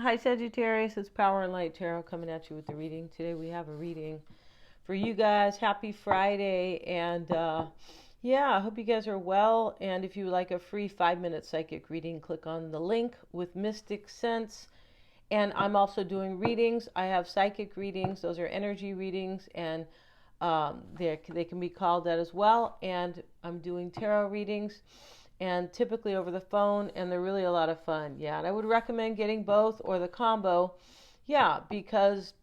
Hi, Sagittarius. It's Power and Light Tarot coming at you with the reading. Today we have a reading for you guys. Happy Friday. And yeah, I hope you guys are well. And if you would like a free 5-minute psychic reading, click on the link with Mystic Sense. And I'm also doing readings. I have psychic readings. Those are energy readings. And they can be called that as well. And I'm doing tarot readings, and typically over the phone, and they're really a lot of fun. Yeah, and I would recommend getting both or the combo. Yeah, because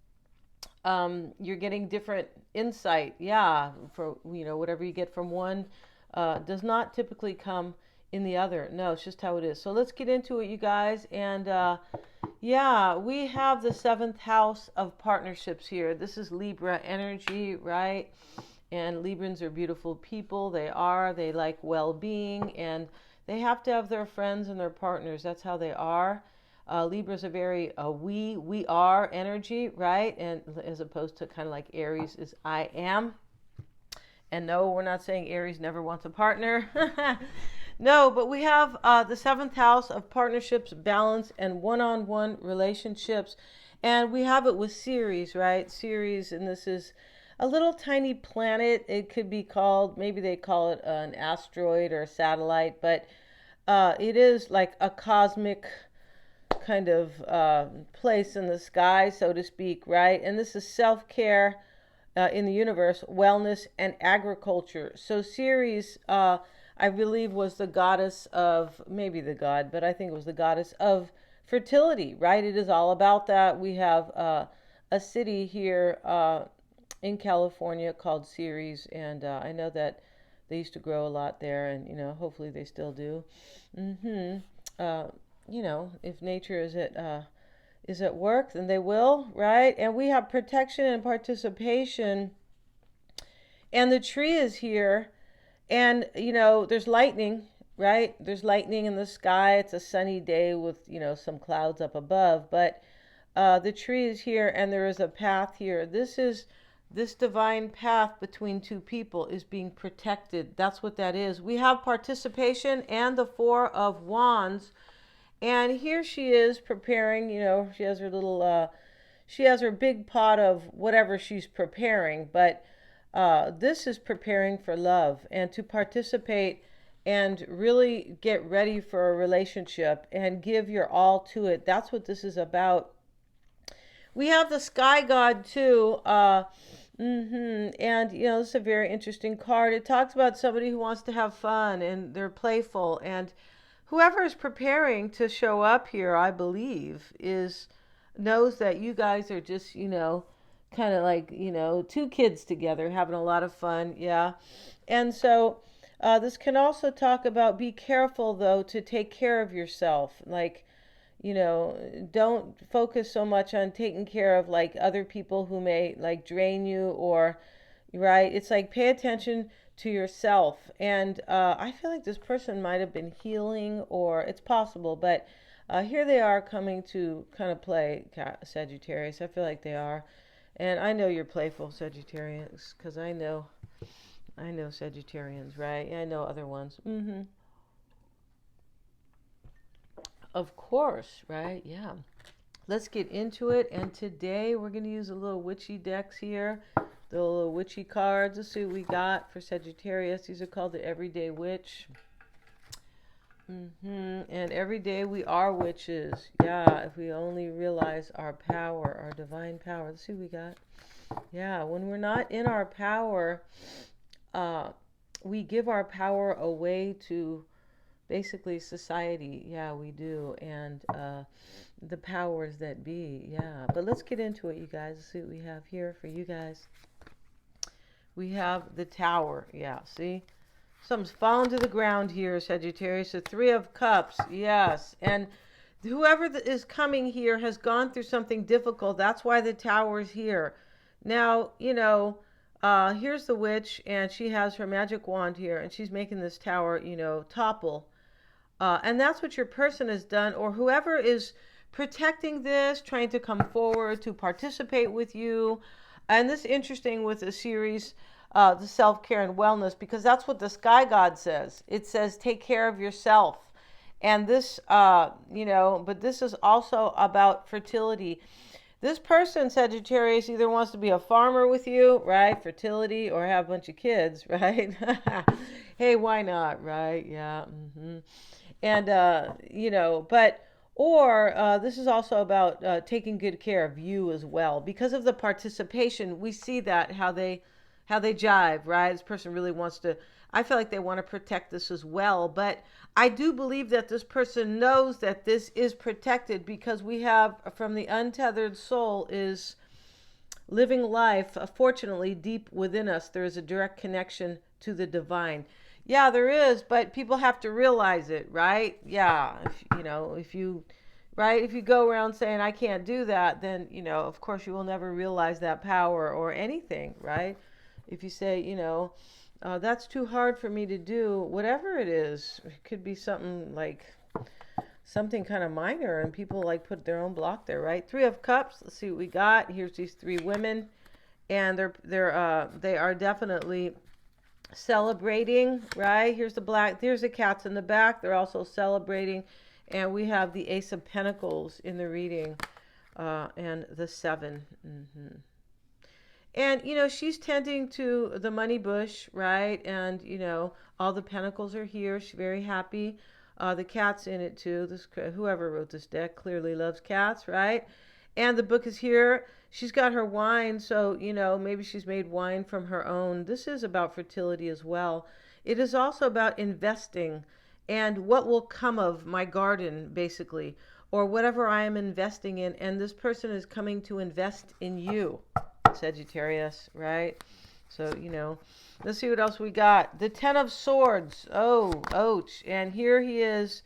you're getting different insight. Yeah, for whatever you get from one does not typically come in the other. No, it's just how it is. So let's get into it, you guys. And yeah, we have the seventh house of partnerships here. This is Libra energy, right? And Librans are beautiful people. They like well-being, and they have to have their friends and their partners. That's how they are. Libras are very we are energy, right? And as opposed to kind of like Aries is I am. And no, we're not saying Aries never wants a partner. No, but we have the seventh house of partnerships, balance, and one-on-one relationships. And we have it with Ceres, right? Ceres, and this is a little tiny planet. It could be called, maybe they call it an asteroid or a satellite, but it is like a cosmic kind of place in the sky, so to speak, right? And this is self-care in the universe, wellness, and agriculture. So Ceres, I believe, was the goddess of, maybe the god, but I think it was the goddess of fertility, right? It is all about that. We have a city here in California called Ceres, and I know that they used to grow a lot there, and hopefully they still do. Mm-hmm. Uh, if nature is at work, then they will, right? And we have protection and participation, and the tree is here, and there's lightning, right? There's lightning in the sky. It's a sunny day with some clouds up above, but the tree is here, and there is a path here. This divine path between two people is being protected. That's what that is. We have participation and the Four of Wands. And here she is preparing, she has her little, she has her big pot of whatever she's preparing. But this is preparing for love and to participate and really get ready for a relationship and give your all to it. That's what this is about. We have the Sky God too. And this is a very interesting card. It talks about somebody who wants to have fun and they're playful, and whoever is preparing to show up here, I believe, knows that you guys are just kind of like two kids together having a lot of fun. Yeah. And so this can also talk about, be careful though to take care of yourself. Like, don't focus so much on taking care of like other people who may like drain you, or right. It's like pay attention to yourself. And I feel like this person might have been healing, or it's possible, but here they are coming to kind of play, Sagittarius. I feel like they are. And I know you're playful, Sagittarius, because I know Sagittarians, right? I know other ones. Of course, right? Yeah. Let's get into it. And today we're going to use a little witchy decks here. The little witchy cards. Let's see what we got for Sagittarius. These are called the Everyday Witch. And every day we are witches. Yeah, if we only realize our power, our divine power. Let's see what we got. Yeah, when we're not in our power, we give our power away to basically society. Yeah, we do. And the powers that be. Yeah, but let's get into it, you guys. Let's see what we have here for you guys. We have the Tower. Yeah, see? Something's fallen to the ground here, Sagittarius. The Three of Cups. Yes. And whoever is coming here has gone through something difficult. That's why the Tower is here. Now, here's the witch, and she has her magic wand here, and she's making this tower, topple. And that's what your person has done, or whoever is protecting this, trying to come forward to participate with you. And this is interesting with the series, the self-care and wellness, because that's what the Sky God says. It says, take care of yourself. And this, but this is also about fertility. This person, Sagittarius, either wants to be a farmer with you, right? Fertility, or have a bunch of kids, right? Hey, why not, right? Yeah. And, but, or this is also about taking good care of you as well. Because of the participation, we see that how they jive, right? This person really wants to, I feel like they want to protect this as well. But I do believe that this person knows that this is protected, because we have, from the untethered soul, is living life. Fortunately, deep within us, there is a direct connection to the divine. Yeah, there is, but people have to realize it, right? Yeah, if you go around saying I can't do that, then, of course you will never realize that power or anything, right? If you say, that's too hard for me to do, whatever it is, it could be something like something kind of minor, and people like put their own block there, right? Three of Cups. Let's see what we got. Here's these three women, and they are definitely celebrating, right? Here's the cats in the back. They're also celebrating, and we have the Ace of Pentacles in the reading, and the Seven. And, she's tending to the money bush, right? And, all the pentacles are here. She's very happy. The cat's in it too. Whoever wrote this deck clearly loves cats, right? And the book is here. She's got her wine, so, maybe she's made wine from her own. This is about fertility as well. It is also about investing and what will come of my garden, basically, or whatever I am investing in. And this person is coming to invest in you, Sagittarius, right? So, let's see what else we got. The Ten of Swords. Oh, ouch. And here he is.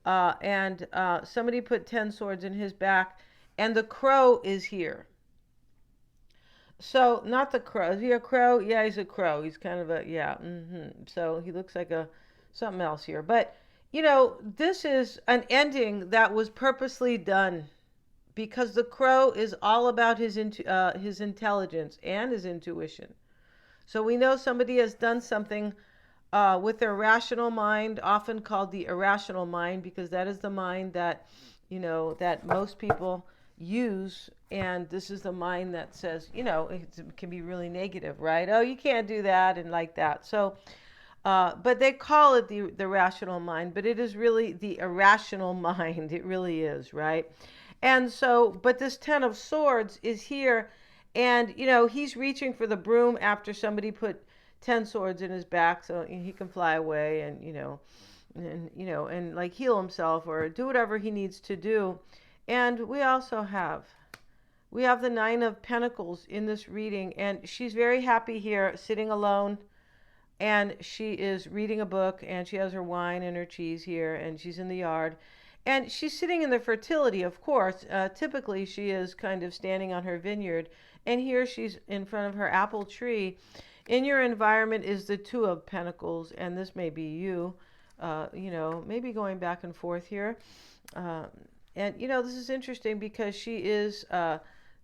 And somebody put 10 swords in his back. And the crow is here. So, not the crow. Is he a crow? Yeah, he's a crow. He's kind of So, he looks like something else here. But, this is an ending that was purposely done, because the crow is all about his intelligence and his intuition. So we know somebody has done something with their rational mind, often called the irrational mind, because that is the mind that, that most people use. And this is the mind that says, it can be really negative, right? Oh, you can't do that, and like that. So, but they call it the rational mind, but it is really the irrational mind. It really is, right? And so, but this Ten of Swords is here, and, he's reaching for the broom after somebody put 10 swords in his back, so he can fly away and, and like heal himself or do whatever he needs to do. And we have the Nine of Pentacles in this reading, and she's very happy here, sitting alone, and she is reading a book, and she has her wine and her cheese here, and she's in the yard. And she's sitting in the fertility, of course. Typically, she is kind of standing on her vineyard. And here she's in front of her apple tree. In your environment is the Two of Pentacles. And this may be you, maybe going back and forth here. And, this is interesting because she is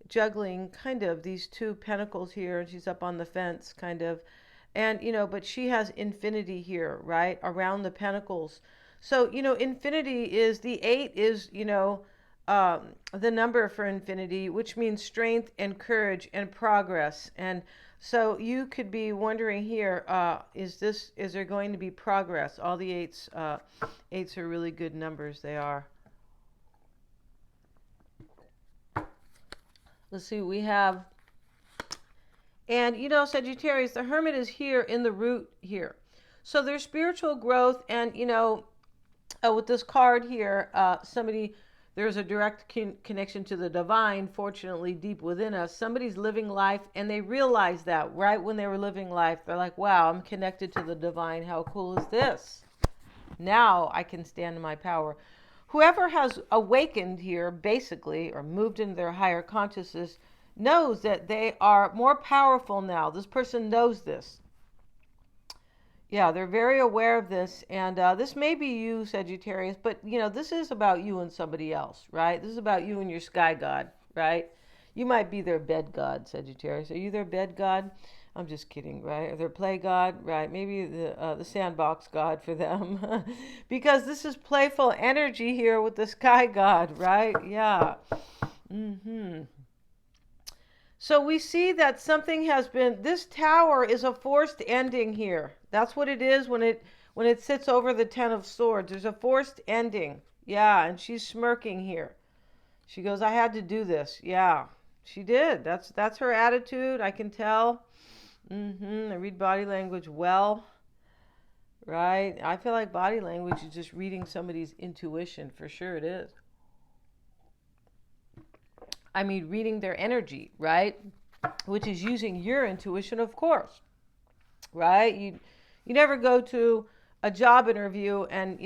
juggling kind of these two pentacles here. And she's up on the fence, kind of. And, but she has infinity here, right, around the pentacles. So, infinity is, the 8 is, the number for infinity, which means strength and courage and progress. And so you could be wondering here, is there going to be progress? All the eights are really good numbers. They are. Let's see what we have. And, Sagittarius, the Hermit is here in the root here. So there's spiritual growth, and, with this card here, there's a direct connection to the divine, fortunately, deep within us. Somebody's living life, and they realize that right when they were living life. They're like, wow, I'm connected to the divine. How cool is this? Now I can stand in my power. Whoever has awakened here, basically, or moved into their higher consciousness, knows that they are more powerful now. This person knows this. Yeah, they're very aware of this, and this may be you, Sagittarius, but, this is about you and somebody else, right? This is about you and your sky god, right? You might be their bed god, Sagittarius. Are you their bed god? I'm just kidding, right? Or their play god, right? Maybe the sandbox god for them, because this is playful energy here with the sky god, right? Yeah. Mm-hmm. So we see that something has been. This tower is a forced ending here. That's what it is when it sits over the Ten of Swords. There's a forced ending. Yeah, and she's smirking here. She goes, "I had to do this." Yeah, she did. That's her attitude. I can tell. I read body language well, right? I feel like body language is just reading somebody's intuition. For sure it is. I mean, reading their energy, right? Which is using your intuition, of course, right? You never go to a job interview and,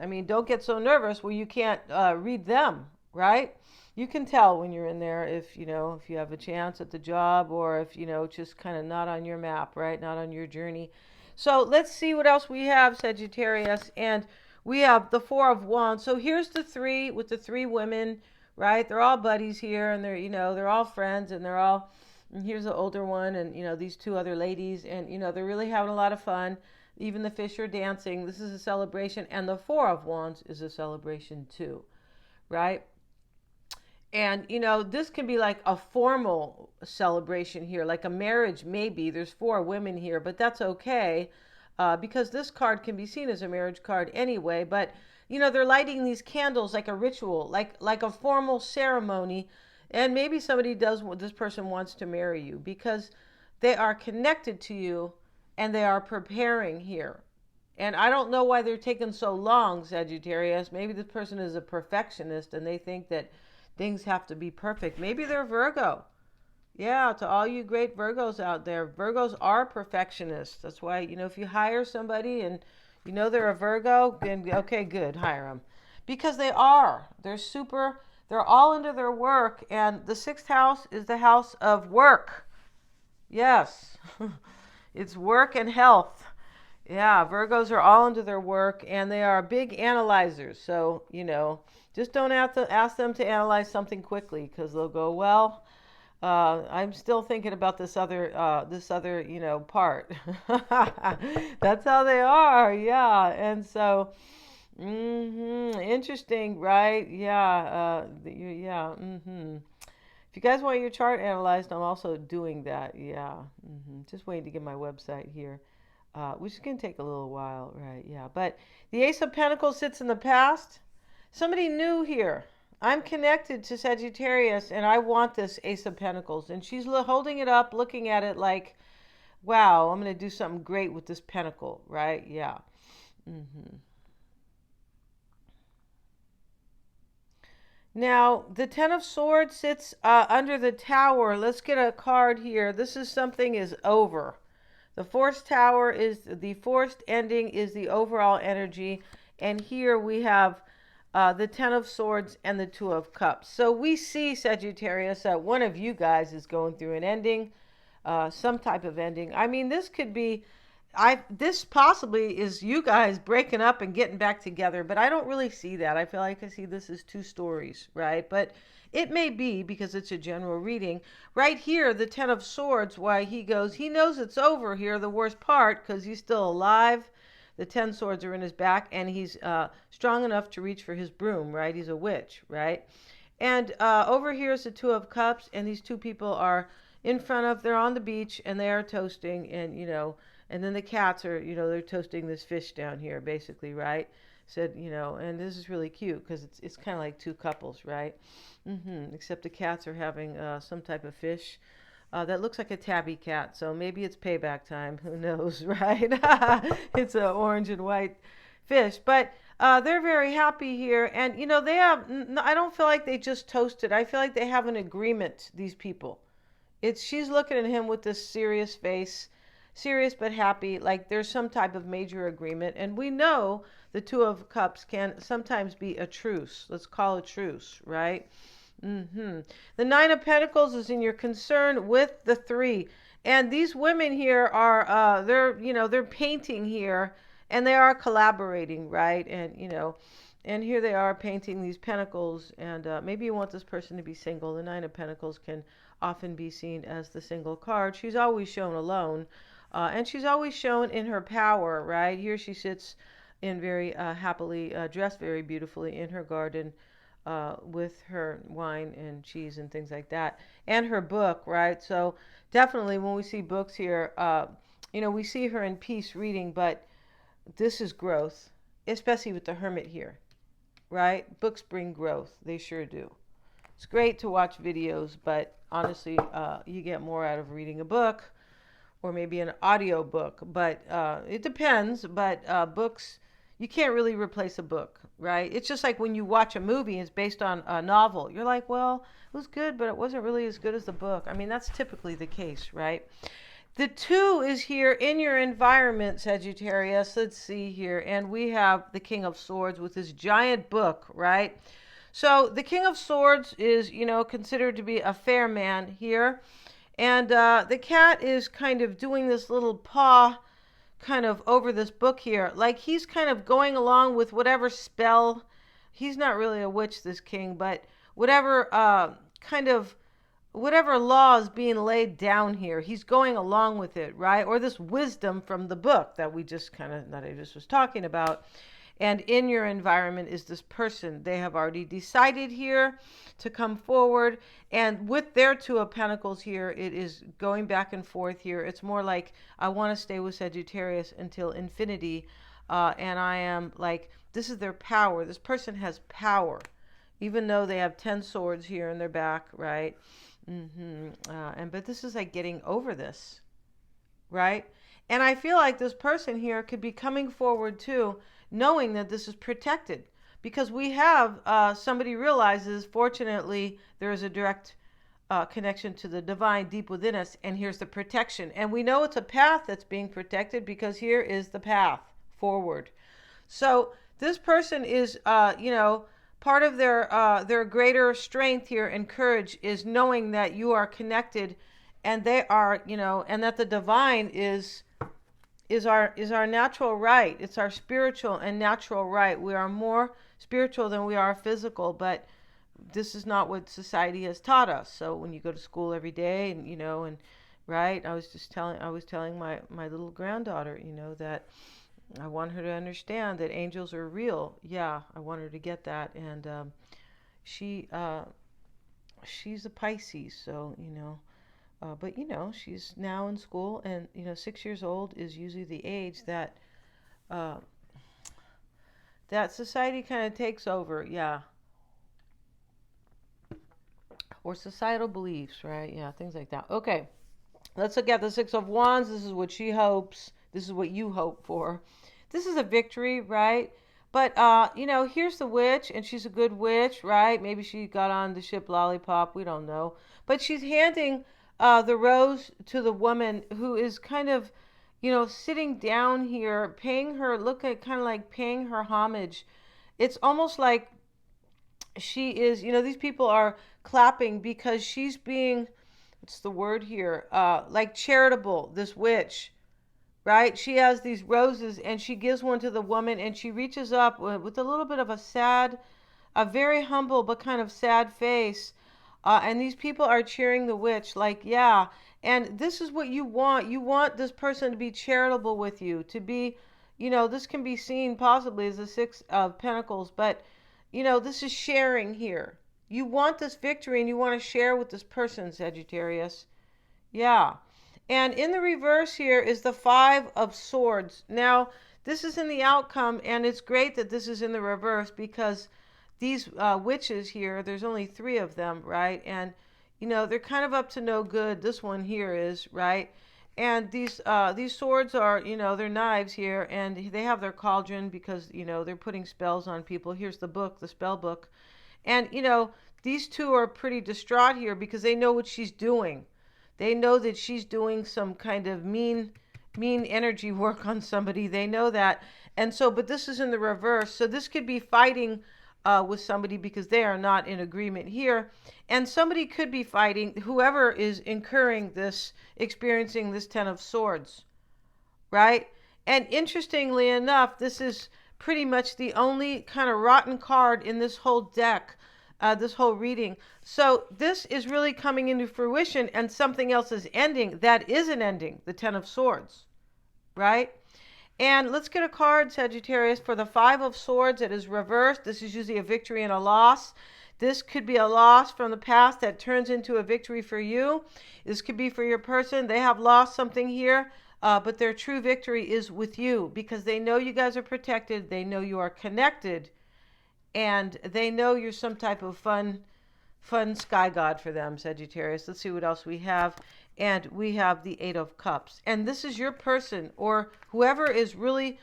I mean, don't get so nervous where you can't read them, right? You can tell when you're in there if, if you have a chance at the job, or if, just kind of not on your map, right? Not on your journey. So let's see what else we have, Sagittarius. And we have the Four of Wands. So here's the three with the three women, right? They're all buddies here, and they're all friends, and and here's the older one, and, these two other ladies, and, they're really having a lot of fun. Even the fish are dancing. This is a celebration. And the Four of Wands is a celebration too, right? And, this can be like a formal celebration here, like a marriage, maybe. There's four women here, but that's okay, because this card can be seen as a marriage card anyway. But, they're lighting these candles like a ritual, like a formal ceremony. And maybe somebody does, this person wants to marry you because they are connected to you and they are preparing here. And I don't know why they're taking so long, Sagittarius. Maybe this person is a perfectionist and they think that things have to be perfect. Maybe they're Virgo. Yeah, to all you great Virgos out there, Virgos are perfectionists. That's why, if you hire somebody and they're a Virgo, then okay, good, hire them. Because they are. They're all into their work. And the sixth house is the house of work. Yes, it's work and health. Yeah, Virgos are all into their work, and they are big analyzers. So, just don't have to ask them to analyze something quickly, because they'll go, well, I'm still thinking about this other, part. That's how they are. Yeah. And so, interesting, right? Yeah. Yeah. If you guys want your chart analyzed, I'm also doing that. Yeah. Just waiting to get my website here. Which is going to take a little while, right? Yeah. But the Ace of Pentacles sits in the past. Somebody new here. I'm connected to Sagittarius, and I want this Ace of Pentacles. And she's holding it up, looking at it like, wow, I'm going to do something great with this pentacle, right? Yeah. Now, the Ten of Swords sits under the Tower. Let's get a card here. This is something is over. The forced tower is the forced ending, is the overall energy. And here we have the Ten of Swords and the Two of Cups. So we see, Sagittarius, that one of you guys is going through an ending, some type of ending. I mean, this could be, this possibly is you guys breaking up and getting back together, but I don't really see that. I feel like I see this as two stories, right? But it may be, because it's a general reading. Right here, the Ten of Swords, why he goes, he knows it's over here, the worst part, because he's still alive. The 10 swords are in his back, and he's strong enough to reach for his broom, right? He's a witch, right? And over here is the Two of Cups, and these two people are in front of, they're on the beach, and they are toasting, and, and then the cats are, they're toasting this fish down here, basically, right? Said, and this is really cute, because it's kind of like two couples, right? Except the cats are having some type of fish. That looks like a tabby cat, so maybe it's payback time. Who knows, right? It's an orange and white fish. But they're very happy here. And, they have, I don't feel like they just toasted. I feel like they have an agreement, these people. She's looking at him with this serious face, serious but happy, like there's some type of major agreement. And we know the Two of Cups can sometimes be a truce. Let's call it truce, right? The Nine of Pentacles is in your concern with the Three. And these women here are, they're painting here, and they are collaborating, right? And, And here they are painting these pentacles, and maybe you want this person to be single. The Nine of Pentacles can often be seen as the single card. She's always shown alone, and she's always shown in her power, right? Here she sits in very happily, dressed very beautifully in her garden, with her wine and cheese and things like that, and her book, right? So definitely when we see books here, we see her in peace reading, but this is growth, especially with the Hermit here, right? Books bring growth. They sure do. It's great to watch videos, but honestly, you get more out of reading a book or maybe an audio book, but it depends. But books, you can't really replace a book, right? It's just like when you watch a movie, it's based on a novel. You're like, well, it was good, but it wasn't really as good as the book. I mean, that's typically the case, right? The 2 is here in your environment, Sagittarius. Let's see here. And we have the King of Swords with his giant book, right? So the King of Swords is, considered to be a fair man here. And the cat is kind of doing this little paw kind of over this book here. Like he's kind of going along with whatever spell. He's not really a witch, this king, but whatever whatever law is being laid down here, he's going along with it, right? Or this wisdom from the book that I just was talking about. And in your environment is this person. They have already decided here to come forward. And with their 2 of Pentacles here, it is going back and forth here. It's more like, I want to stay with Sagittarius until infinity. And I am like, this is their power. This person has power, even though they have 10 swords here in their back, right? But this is like getting over this, right? And I feel like this person here could be coming forward too, knowing that this is protected, because we have somebody realizes, fortunately, there is a direct connection to the divine deep within us, and here's the protection. And we know it's a path that's being protected because here is the path forward. So this person is, part of their greater strength here and courage is knowing that you are connected, and they are, and that the divine is our natural right. It's our spiritual and natural right. We are more spiritual than we are physical, but this is not what society has taught us. So when you go to school every day, and right, I was telling my little granddaughter, that I want her to understand that angels are real. Yeah, I want her to get that. And she's a Pisces, so but she's now in school, and 6 years old is usually the age that that society kind of takes over. Yeah. Or societal beliefs, right? Yeah, things like that. Okay, let's look at the 6 of Wands. This is what she hopes. This is what you hope for. This is a victory, right? But, here's the witch, and she's a good witch, right? Maybe she got on the ship Lollipop. We don't know. But she's handing the rose to the woman who is kind of, sitting down here, paying her homage. It's almost like she is, these people are clapping because she's being, what's the word here? Like charitable, this witch, right? She has these roses and she gives one to the woman, and she reaches up with a little bit of a very humble but kind of sad face. And these people are cheering the witch, like, yeah. And this is what you want. You want this person to be charitable with you, to be, this can be seen possibly as the 6 of Pentacles, but, this is sharing here. You want this victory and you want to share with this person, Sagittarius. Yeah. And in the reverse here is the 5 of Swords. Now, this is in the outcome, and it's great that this is in the reverse, because these witches here, there's only 3 of them, right? And, they're kind of up to no good. This one here is, right? And these swords are, they're knives here, and they have their cauldron because, they're putting spells on people. Here's the book, the spell book. And, these 2 are pretty distraught here because they know what she's doing. They know that she's doing some kind of mean energy work on somebody. They know that. And so, but this is in the reverse. So this could be fighting with somebody because they are not in agreement here. And somebody could be fighting, whoever is experiencing this 10 of Swords, right? And interestingly enough, this is pretty much the only kind of rotten card in this whole deck, this whole reading. So this is really coming into fruition, and something else is ending. That is an ending, the Ten of Swords, right? And let's get a card, Sagittarius, for the Five of Swords. It is reversed. This is usually a victory and a loss. This could be a loss from the past that turns into a victory for you. This could be for your person. They have lost something here, but their true victory is with you, because they know you guys are protected. They know you are connected, and they know you're some type of fun sky god for them, Sagittarius. Let's see what else we have. And we have the Eight of Cups. And this is your person, or whoever is really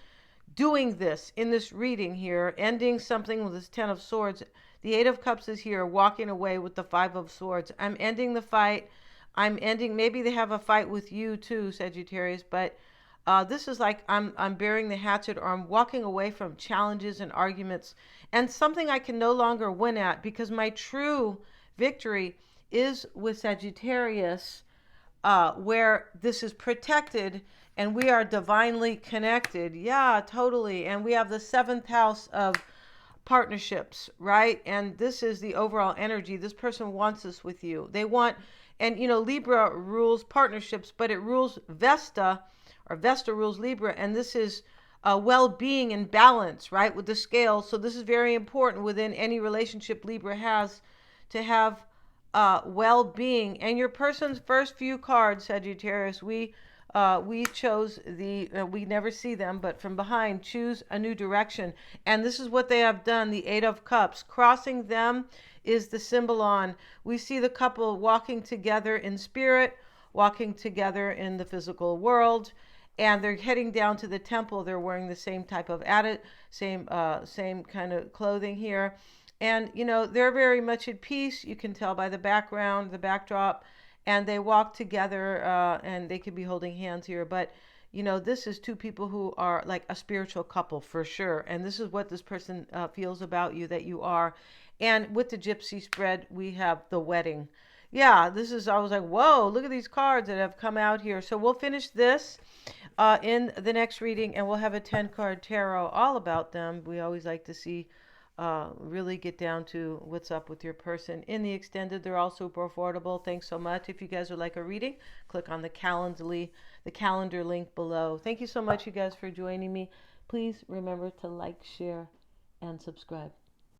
doing this in this reading here, ending something with this Ten of Swords. The Eight of Cups is here, walking away with the Five of Swords. I'm ending the fight. I'm ending, maybe they have a fight with you too, Sagittarius, but this is like I'm burying the hatchet, or I'm walking away from challenges and arguments and something I can no longer win at, because my true victory is with Sagittarius, where this is protected and we are divinely connected. Yeah, totally. And we have the seventh house of partnerships, right? And this is the overall energy. This person wants this with you. They want, and you know, Libra rules partnerships, but it rules Vesta, or Vesta rules Libra, and this is well-being and balance, right, with the scale. So this is very important within any relationship Libra has, to have well-being. And your person's first few cards, Sagittarius, we chose we never see them, but from behind, choose a new direction. And this is what they have done, the Eight of Cups. Crossing them is the symbol on. We see the couple walking together in spirit, walking together in the physical world, and they're heading down to the temple. They're wearing the same type of same kind of clothing here. And, you know, they're very much at peace. You can tell by the background, the backdrop, and they walk together, and they could be holding hands here. But, you know, this is two people who are like a spiritual couple for sure. And this is what this person feels about you, that you are. And with the Gypsy spread, we have the wedding. Yeah, this is, I was like, whoa, look at these cards that have come out here. So we'll finish this in the next reading, and we'll have a 10-card tarot all about them. We always like to see really get down to what's up with your person. In the extended, they're all super affordable. Thanks so much. If you guys would like a reading, click on the calendar link below. Thank you so much, you guys, for joining me. Please remember to like, share, and subscribe.